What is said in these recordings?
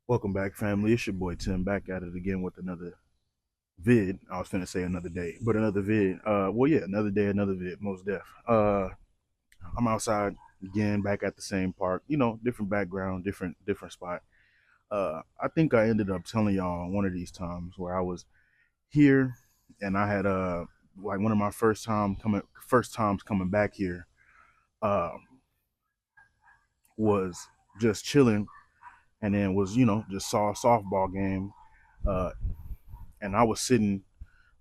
Welcome back, family. It's your boy Tim back at it again with another vid. I was finna say another day, but another vid. Well, yeah, another day, another vid. Most def. I'm outside again, back at the same park. Different background, different spot. I think I ended up telling y'all one of these times where I was here, and I had like one of my first times coming back here. Um, was just chilling, and then was just saw a softball game. Uh, and I was sitting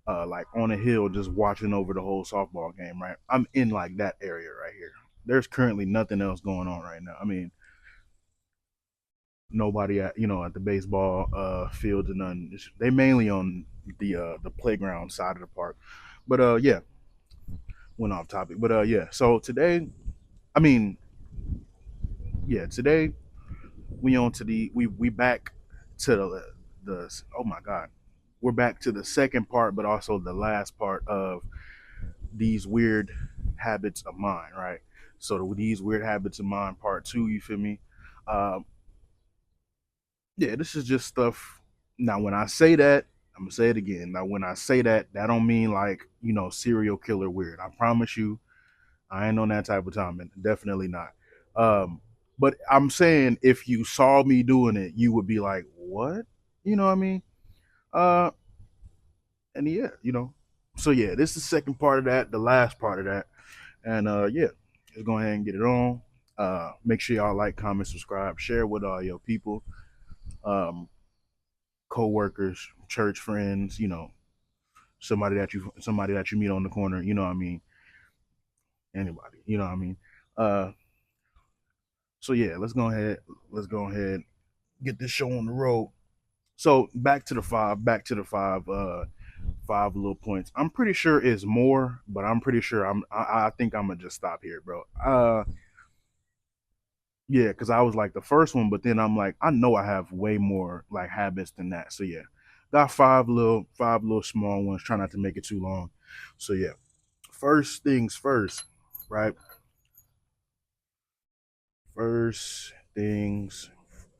like on a hill just watching over the whole softball game, right? I'm in like that area right here. There's currently nothing else going on right now. I mean, nobody at the baseball fields and none. They mainly on the playground side of the park. But yeah, went off topic. But yeah, so today, I mean, yeah, today we back to the oh my god. We're back to the second part, but also the last part of these weird habits of mine, right? So these weird habits of mine, part two. You feel me? Um, yeah, this is just stuff. Now, when I say that, I'm gonna say it again. Now, when I say that, that don't mean like serial killer weird. I promise you, I ain't on that type of time, and definitely not. Um, but I'm saying if you saw me doing it, you would be like, "What?" You know what I mean? Uh, and yeah, So yeah, this is the second part of that, the last part of that. And yeah, let's go ahead and get it on. Make sure y'all like, comment, subscribe, share with all your people, um, co-workers, church friends, somebody that you meet on the corner, you know what I mean? Anybody, you know what I mean? Uh so yeah, let's go ahead, get this show on the road. So back to the five little points. I'm pretty sure it's more, but I'm pretty sure I think I'm gonna just stop here, bro. Yeah, because I was like the first one, but then I'm like, I know I have way more like habits than that. So yeah, got five little small ones. Try not to make it too long. So yeah, first things first, right? First things,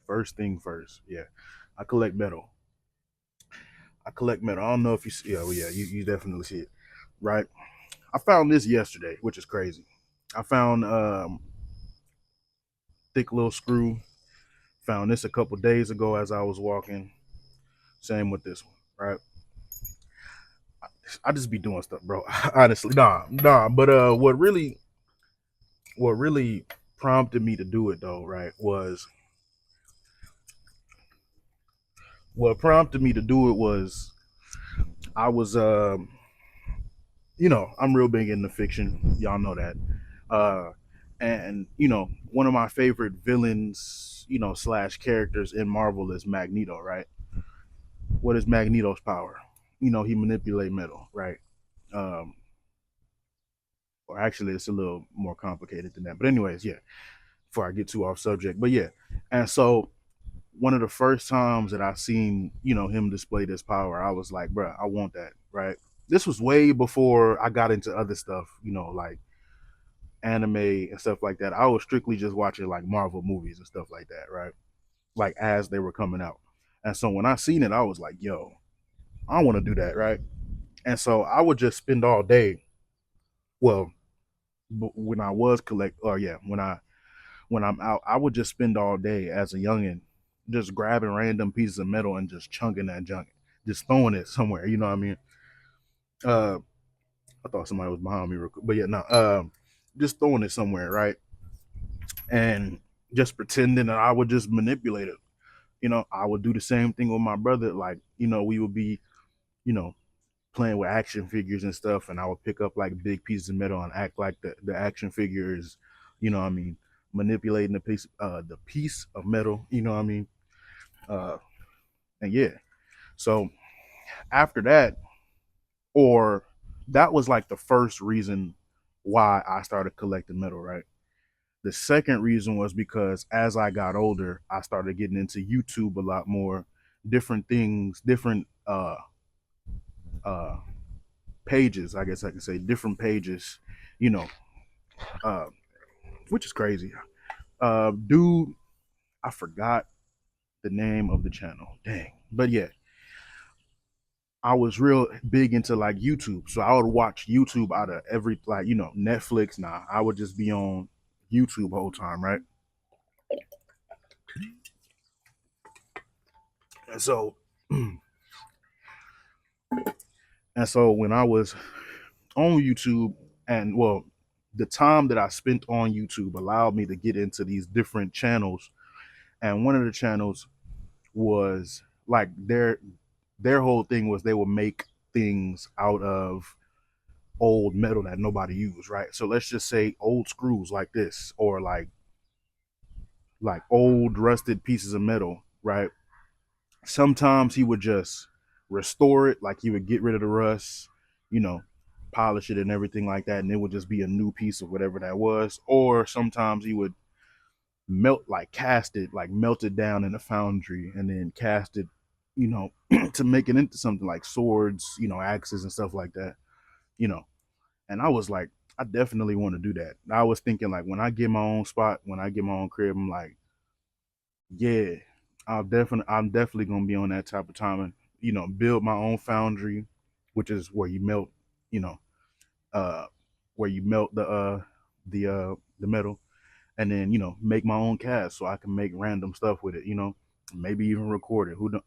first thing first. Yeah, I collect metal. I collect metal. I don't know if you see. Yeah, well, yeah, you definitely see it, right? I found this yesterday, which is crazy. I found thick little screw. Found this a couple days ago as I was walking. Same with this one, right? I just be doing stuff, bro. Honestly, nah. But what really prompted me to do it though, right? Was I was I'm real big into fiction. Y'all know that. Uh, and one of my favorite villains, slash characters in Marvel is Magneto, right? What is Magneto's power? He manipulate metal, right? Um, or actually, it's a little more complicated than that. But anyways, yeah. Before I get too off subject, but yeah, and so one of the first times that I seen him display this power, I was like, bruh, I want that, right? This was way before I got into other stuff, like anime and stuff like that. I was strictly just watching like Marvel movies and stuff like that, right? Like as they were coming out. And so when I seen it, I was like, yo, I want to do that, right? And so I would just spend all day. Well, when I was collect, or yeah, when I'm out, I would just spend all day as a youngin, just grabbing random pieces of metal and just chunking that junk, just throwing it somewhere. You know what I mean? Uh, I thought somebody was behind me real quick, but yeah, no, just throwing it somewhere, right? And just pretending that I would just manipulate it. I would do the same thing with my brother. Like, we would be, you know, playing with action figures and stuff, and I would pick up like big pieces of metal and act like the action figure is, what I mean, manipulating the piece of metal. You know what I mean? Uh, and yeah, so after that, or that was like the first reason why I started collecting metal, right? The second reason was because as I got older, I started getting into YouTube a lot more, different things, different uh pages, I guess I could say, different pages, you know, uh, which is crazy. Dude, I forgot the name of the channel. Dang. But yeah, I was real big into like YouTube. So I would watch YouTube out of every like, Netflix. Nah, I would just be on YouTube the whole time, right? And so and so when I was on YouTube and well, the time that I spent on YouTube allowed me to get into these different channels. And one of the channels was like their whole thing was they would make things out of old metal that nobody used, right? So let's just say old screws like this, or like old rusted pieces of metal, right? Sometimes he would just restore it, like he would get rid of the rust, you know, polish it and everything like that, and it would just be a new piece of whatever that was. Or sometimes he would melt, like cast it, like melt it down in a foundry and then cast it, you know, to make it into something like swords, axes and stuff like that, you know. And I was like, I definitely want to do that. I was thinking like when I get my own spot, when I get my own crib, I'm like, yeah, I'm definitely gonna be on that type of time and build my own foundry, which is where you melt, you know, uh, where you melt the metal, and then make my own cast so I can make random stuff with it, maybe even record it. Who don't,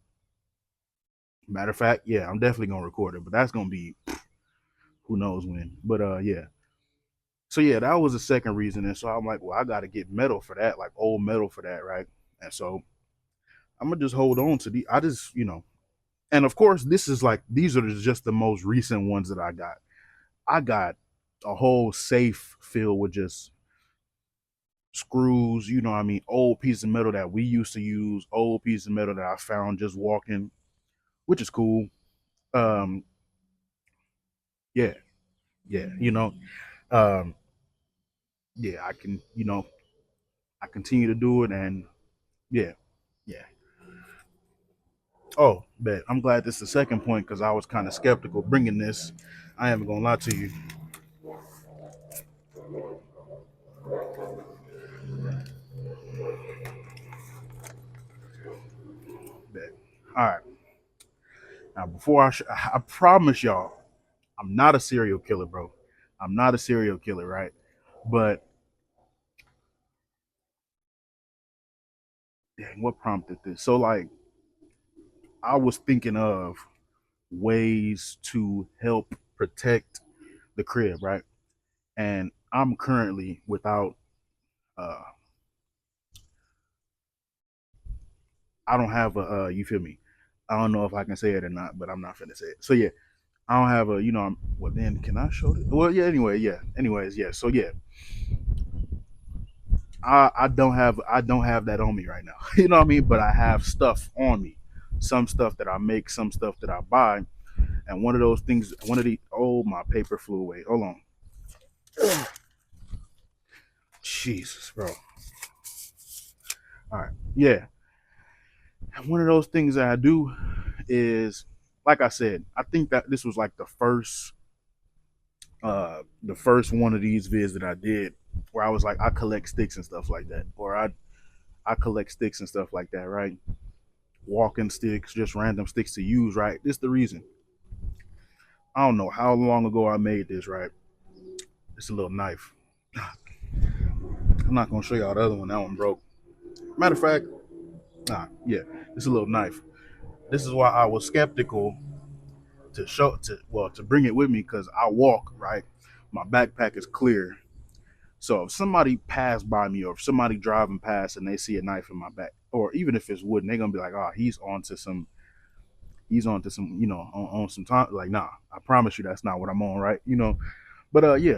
matter of fact, yeah, I'm definitely gonna record it, but that's gonna be who knows when. But yeah. So yeah, that was the second reason, and so I'm like, well, I got to get metal for that, like old metal for that, right? And so I'm gonna just hold on to the. I just, and of course, this is like these are just the most recent ones that I got. I got a whole safe filled with just screws, what I mean, old piece of metal that we used to use, old piece of metal that I found just walking, which is cool. Um, yeah, yeah, um, yeah, I can, I continue to do it, and yeah, yeah. Oh, bet I'm glad this is the second point because I was kind of skeptical bringing this. I am gonna lie to you. Bet. All right. Now, before I promise y'all, I'm not a serial killer, bro. I'm not a serial killer, right? But dang, what prompted this? So, like, I was thinking of ways to help protect the crib, right? And I'm currently without. Uh, I don't have a. You feel me? I don't know if I can say it or not, but I'm not finna say it. So yeah, I don't have a. Well, then can I show it? Well, yeah. Anyway, yeah. Anyways, yeah. So yeah, I don't have that on me right now. You know what I mean? But I have stuff on me. Some stuff that I make, some stuff that I buy, and one of those things, one of the oh my paper flew away. Hold on, Jesus, bro. All right, yeah. One of those things that I do is, like I said, I think that this was like the first one of these vids that I did where I was like, I collect sticks and stuff like that, or I collect sticks and stuff like that, right? Walking sticks, just random sticks to use, right? This is the reason. I don't know how long ago I made this, right? It's a little knife. I'm not gonna show y'all the other one. That one broke. Matter of fact, nah, yeah, it's a little knife. This is why I was skeptical to bring it with me because I walk, right. My backpack is clear, so if somebody passed by me or if somebody driving past and they see a knife in my back, or even if it's wooden, they're gonna be like, "Oh, he's on to some, on some time." Like, nah, I promise you, that's not what I'm on, right? But yeah,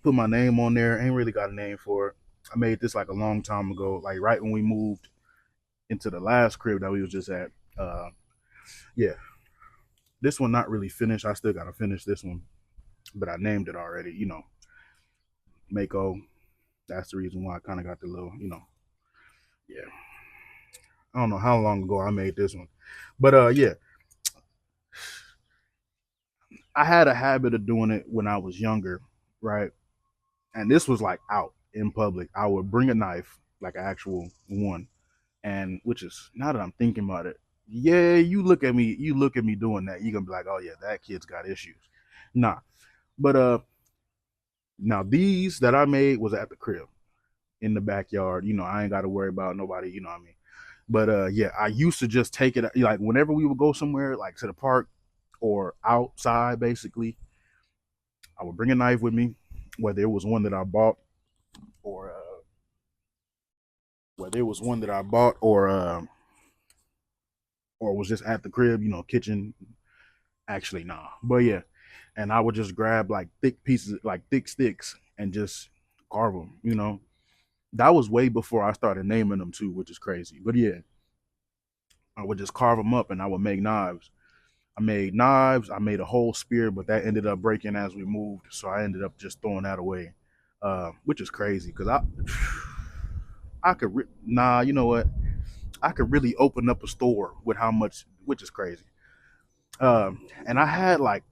put my name on there. Ain't really got a name for it. I made this like a long time ago, like right when we moved into the last crib that we was just at. Yeah, this one not really finished. I still gotta finish this one, but I named it already. Mako. That's the reason why I kind of got the little, yeah. I don't know how long ago I made this one, but yeah, I had a habit of doing it when I was younger, right? And this was like out in public. I would bring a knife, like an actual one, And which is, now that I'm thinking about it, yeah, you look at me doing that, you're gonna be like, oh yeah, that kid's got issues. Nah, but now these that I made was at the crib in the backyard. I ain't got to worry about nobody. You know what I mean? But yeah, I used to just take it like whenever we would go somewhere, like to the park or outside, basically. I would bring a knife with me, whether it was one that I bought or whether it was one that I bought or was just at the crib, kitchen. Actually, nah, but yeah, and I would just grab like thick pieces, like thick sticks, and just carve them. That was way before I started naming them too, which is crazy. But yeah, I would just carve them up, and I would make knives. I made knives. I made a whole spear, but that ended up breaking as we moved, so I ended up just throwing that away, which is crazy because I could nah, you know what? I could really open up a store with how much, which is crazy. And I had like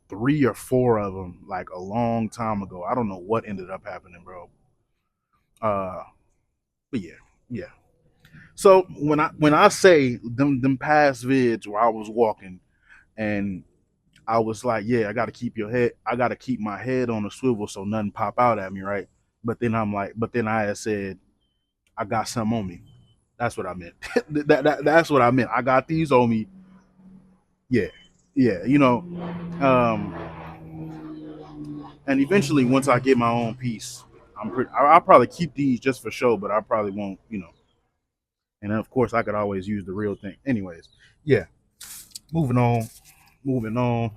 three or four of them like a long time ago. I don't know what ended up happening, bro. Uh, but yeah, yeah. So when I say them past vids where I was walking and I was like, yeah, I got to keep my head on a swivel so nothing pop out at me, right? But then I had said I got some on me. That's what I meant. That's what I meant. I got these on me. Yeah, yeah. Um, and eventually once I get my own piece, I'll probably keep these just for show, but I probably won't. And then of course I could always use the real thing. Anyways, yeah. Moving on. Moving on.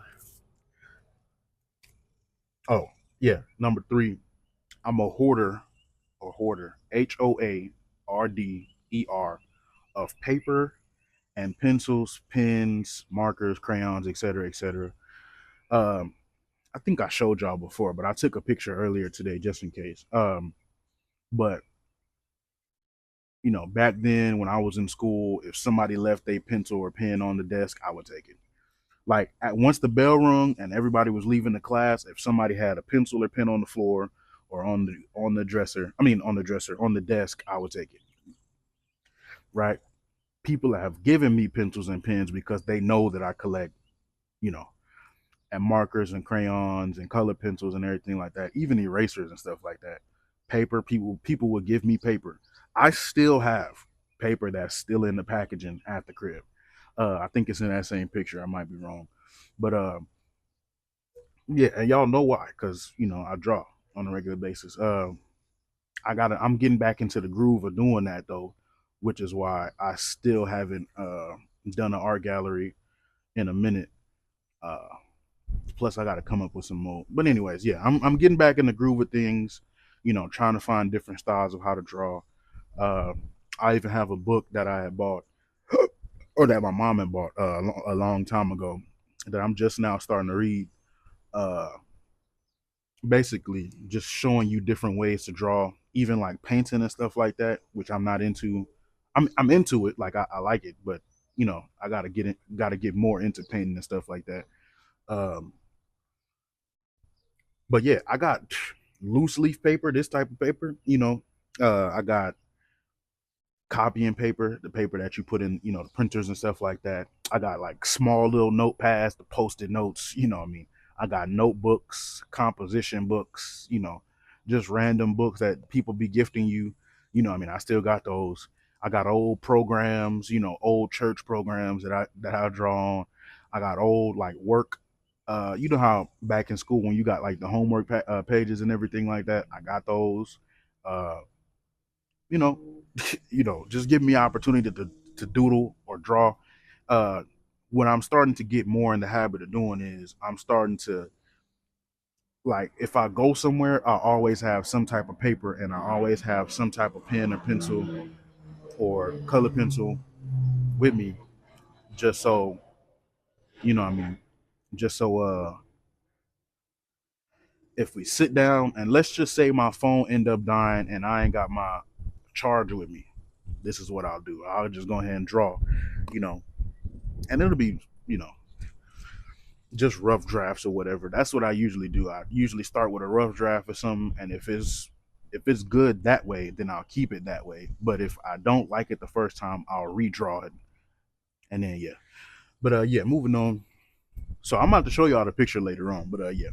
Oh yeah, number three. I'm a hoarder or hoarder. HOARDER of paper and pencils, pens, markers, crayons, etc., etc. Um, I think I showed y'all before, but I took a picture earlier today just in case. But back then when I was in school, if somebody left a pencil or pen on the desk, I would take it. Like once the bell rung and everybody was leaving the class, if somebody had a pencil or pen on the floor or on the dresser, I mean on the desk, I would take it. Right? People have given me pencils and pens because they know that I collect, you know, and markers and crayons and color pencils and everything like that, even erasers and stuff like that. Paper, people would give me paper. I still have paper that's still in the packaging at the crib. I think it's in that same picture. I might be wrong, but yeah, and y'all know why? Because I draw on a regular basis. I'm getting back into the groove of doing that though, which is why I still haven't done an art gallery in a minute. Uh, Plus, I got to come up with some more. But anyways, yeah, I'm getting back in the groove of things. Trying to find different styles of how to draw. Uh, I even have a book that I had bought, or that my mom had bought a long time ago, that I'm just now starting to read. Uh, Basically, just showing you different ways to draw, even like painting and stuff like that, which I'm not into. I'm into it, like I like it, but I gotta get more into painting and stuff like that. Um, but yeah, I got loose leaf paper, this type of paper. I got copying paper, the paper that you put in, the printers and stuff like that. I got like small little notepads, the post-it notes. What I mean, I got notebooks, composition books. Just random books that people be gifting you. What I mean, I still got those. I got old programs, old church programs that I draw on. I got old like work. You know how back in school when you got like the homework pages and everything like that. I got those. Uh, you know, just give me opportunity to doodle or draw. Uh, what I'm starting to get more in the habit of doing is I'm starting to, like, if I go somewhere, I always have some type of paper and I always have some type of pen or pencil or color pencil with me, just so what I mean, just so if we sit down and let's just say my phone end up dying and I ain't got my charger with me, this is what I'll do. I'll just go ahead and draw, you know, and it'll be, you know, just rough drafts or whatever. That's what I usually do. I usually start with a rough draft or something, and if it's If it's good that way, then I'll keep it that way. But if I don't like it the first time, I'll redraw it, and then yeah. But yeah, moving on. So I'm about to show y'all the picture later on. But yeah,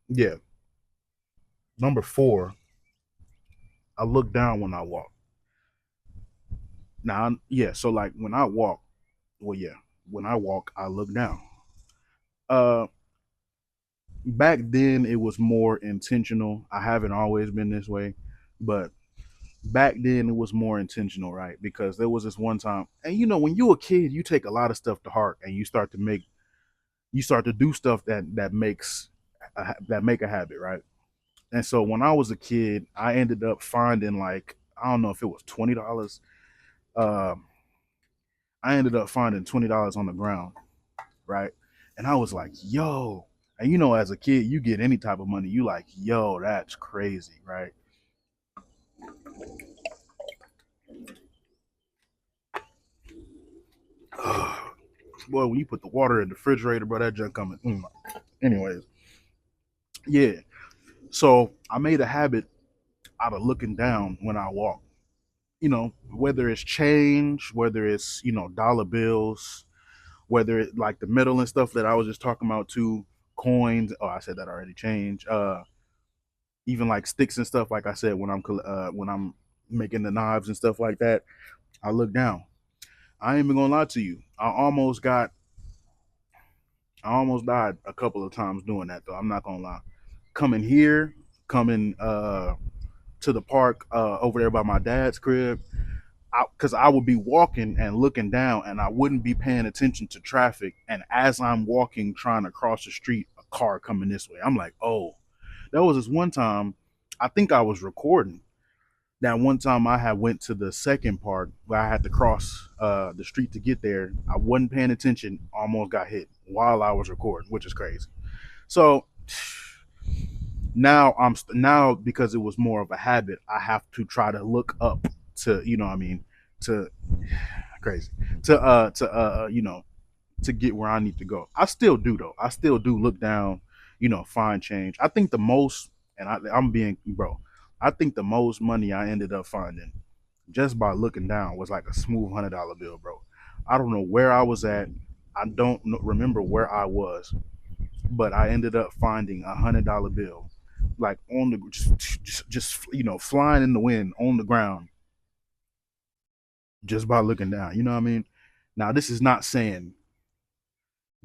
yeah. Number four, I look down when I walk. Now, yeah. So like when I walk, well, yeah, when I walk, I look down. Uh, Back then it was more intentional. I haven't always been this way, but back then it was more intentional, right? Because there was this one time, and you know, when you're a kid, you take a lot of stuff to heart, and you start to do stuff that make a habit, right? And so when I was a kid, I ended up finding like I don't know if it was $20. Um, I ended up finding $20 on the ground, right? And I was like, yo. And you know, as a kid, you get any type of money, you like, yo, that's crazy, right? Boy, when you put the water in the refrigerator, bro, that junk coming. Anyways, yeah. So I made a habit out of looking down when I walk. You know, whether it's change, whether it's, you know, dollar bills, whether it like the metal and stuff that I was just talking about too, coins. Oh, I said that already. Change. Even like sticks and stuff. Like I said, when I'm making the knives and stuff like that, I look down. I ain't even gonna lie to you. I almost died a couple of times doing that though. I'm not gonna lie. Coming here, coming to the park over there by my dad's crib, because I would be walking and looking down, and I wouldn't be paying attention to traffic. And as I'm walking, trying to cross the street, a car coming this way. I'm like, oh, there was this one time. I think I was recording. That one time I had went to the second part where I had to cross the street to get there. I wasn't paying attention, almost got hit while I was recording, which is crazy. So now because it was more of a habit, I have to try to look up to, you know what I mean, to crazy to you know, to get where I need to go. I still do though. I still do look down, you know, find change. I think the most, and I'm being bro. I think the most money I ended up finding just by looking down was like a smooth $100 bill, bro. I don't know where I was at. I don't remember where I was, but I ended up finding $100 bill, like on the just you know, flying in the wind on the ground just by looking down. You know what I mean? Now this is not saying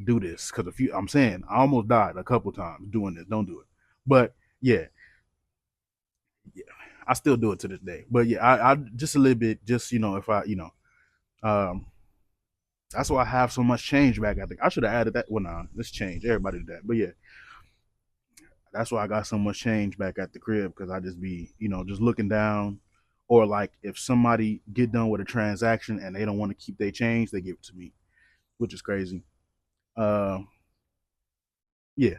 do this because if you, I'm saying I almost died a couple times doing this. Don't do it. But yeah, yeah, I still do it to this day. But yeah, I just a little bit, just you know, if I, you know, um, that's why I have so much change back. I think I should have added that. Well, nah, let's change. Everybody did that. But yeah, that's why I got so much change back at the crib because I just be, you know, just looking down. Or like if somebody get done with a transaction and they don't want to keep their change, they give it to me, which is crazy. Uh, yeah,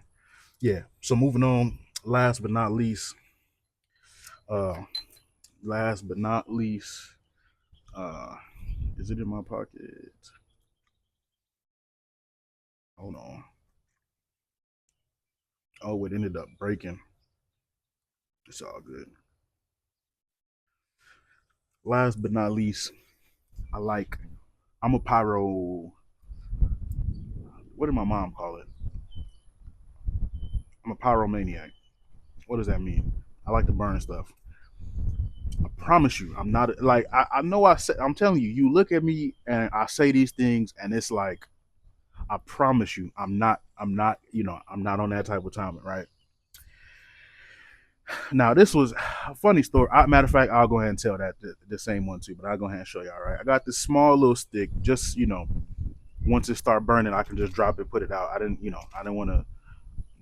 yeah. So moving on. Last but not least, uh, last but not least, uh, is it in my pocket? Hold on. Oh, it ended up breaking. It's all good. Last but not least, I like. I'm a pyro. What did my mom call it? I'm a pyromaniac. What does that mean? I like to burn stuff. I promise you, I'm not like I know I say. I'm telling you. You look at me and I say these things, and it's like I promise you, I'm not. I'm not. You know, I'm not on that type of timing, right? Now, this was a funny story. Matter of fact, I'll go ahead and tell that the same one too, but I'll go ahead and show y'all. Right, I got this small little stick. Just you know, once it start burning, I can just drop it, put it out. I didn't, you know, I didn't want to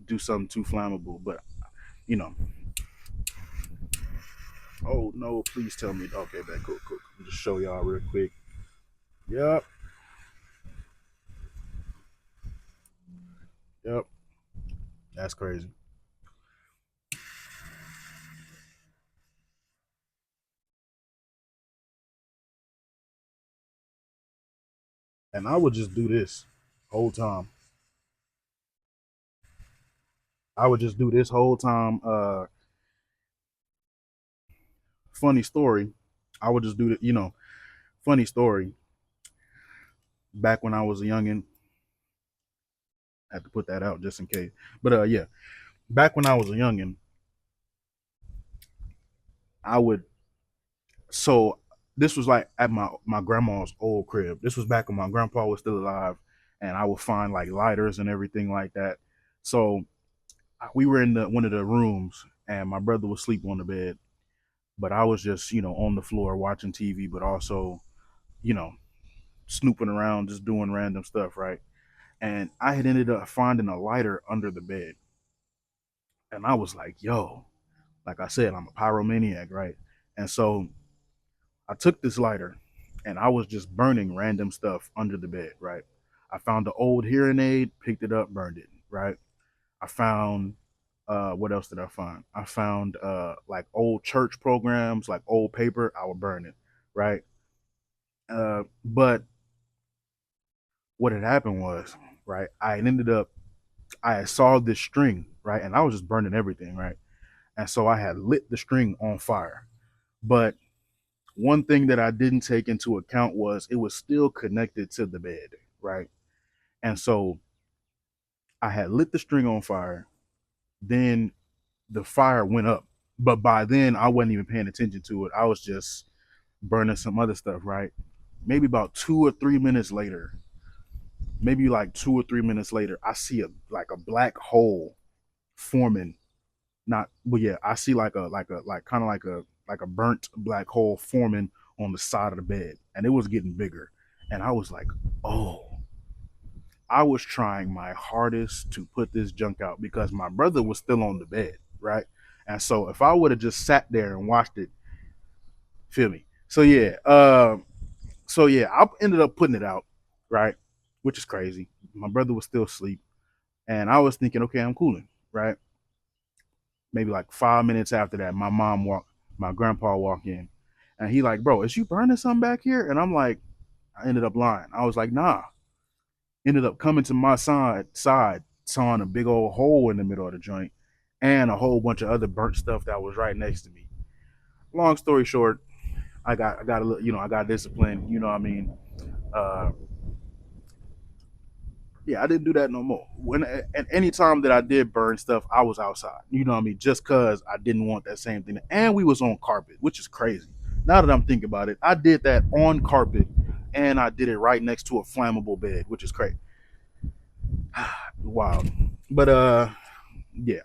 do something too flammable, but you know. Oh no! Please tell me. Okay, that cool, cool. Just show y'all real quick. Yep, yep. That's crazy. And I would just do this whole time. I would just do this whole time. funny story. I would just do the, funny story. Back when I was a youngin, I had to put that out just in case. But yeah, back when I was a youngin, I would. So this was like at my grandma's old crib. This was back when my grandpa was still alive, and I would find like lighters and everything like that. So we were in one of the rooms, and my brother was asleep on the bed, but I was just on the floor watching TV, but also you know snooping around, just doing random stuff, right? And I had ended up finding a lighter under the bed, and I was like, "Yo," like I said, I'm a pyromaniac, right? And so I took this lighter, and I was just burning random stuff under the bed, right? I found the old hearing aid, picked it up, burned it, right? I found what else did I find? I found like old church programs, like old paper. I would burn it, right? But what had happened was, right? I saw this string, right, and I was just burning everything, right, and so I had lit the string on fire. But one thing that I didn't take into account was it was still connected to the bed, right, and so I had lit the string on fire. Then the fire went up, but by then I wasn't even paying attention to it. I was just burning some other stuff, right? Maybe about 2 or 3 minutes later, maybe like 2 or 3 minutes later, I see a like a black hole forming. Not, but yeah, I see like kind of like a burnt black hole forming on the side of the bed, and it was getting bigger. And I was like, oh, I was trying my hardest to put this junk out because my brother was still on the bed, right? And so if I would have just sat there and watched it, feel me? So yeah, I ended up putting it out, right? Which is crazy. My brother was still asleep, and I was thinking, okay, I'm cooling, right? Maybe like 5 minutes after that, my grandpa walked in, and he like, bro, is you burning something back here? And I'm like, I ended up lying. I was like, nah. Ended up coming to my side, sawing a big old hole in the middle of the joint, and a whole bunch of other burnt stuff that was right next to me. Long story short, I got a little, I got disciplined. You know what I mean? Uh, yeah, I didn't do that no more. When at any time that I did burn stuff, I was outside. You know what I mean? Just cause I didn't want that same thing. And we was on carpet, which is crazy. Now that I'm thinking about it, I did that on carpet, and I did it right next to a flammable bed, which is crazy. Wow. But yeah,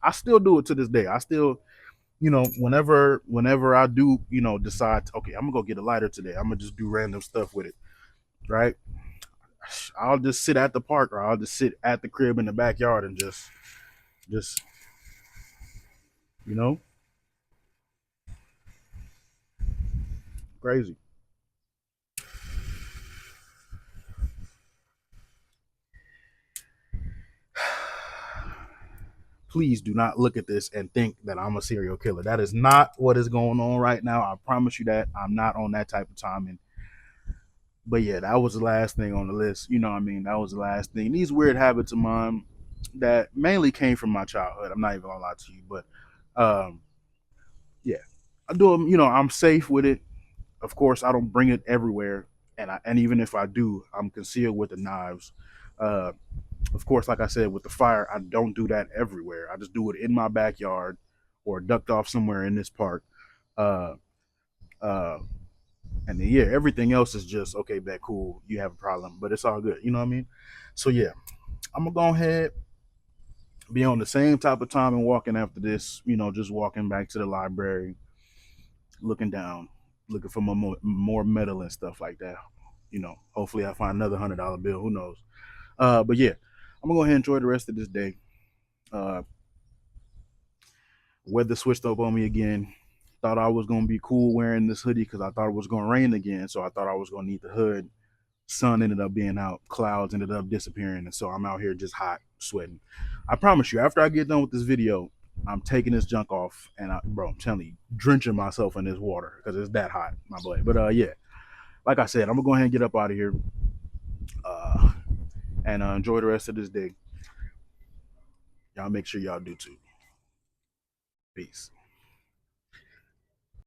I still do it to this day. I still, whenever I do, decide, okay, I'm gonna go get a lighter today. I'm gonna just do random stuff with it, right? I'll just sit at the park, or I'll just sit at the crib in the backyard and just you know, crazy. Please do not look at this and think that I'm a serial killer. That is not what is going on right now. I promise you that I'm not on that type of timing. But yeah, that was the last thing on the list. You know what I mean? That was the last thing. These weird habits of mine that mainly came from my childhood. I'm not even gonna lie to you, but um, yeah, I do them. I'm safe with it. Of course, I don't bring it everywhere, and even if I do, I'm concealed with the knives. Uh, of course, like I said, with the fire, I don't do that everywhere. I just do it in my backyard or ducked off somewhere in this park. Uh, uh, and then, yeah, everything else is just okay, bet cool. You have a problem, but it's all good. You know what I mean? So yeah, I'm gonna go ahead, be on the same type of time and walking after this. Just walking back to the library, looking down, looking for more metal and stuff like that. Hopefully I find another $100 bill. Who knows? But yeah, I'm gonna go ahead and enjoy the rest of this day. Uh, Weather switched up on me again. Thought I was gonna be cool wearing this hoodie because I thought it was gonna rain again. So I thought I was gonna need the hood. Sun ended up being out. Clouds ended up disappearing, and so I'm out here just hot, sweating. I promise you, after I get done with this video, I'm taking this junk off, and bro, I'm telling you, drenching myself in this water because it's that hot, my boy. But yeah, like I said, I'm gonna go ahead and get up out of here, uh, and enjoy the rest of this day. Y'all make sure y'all do too. Peace.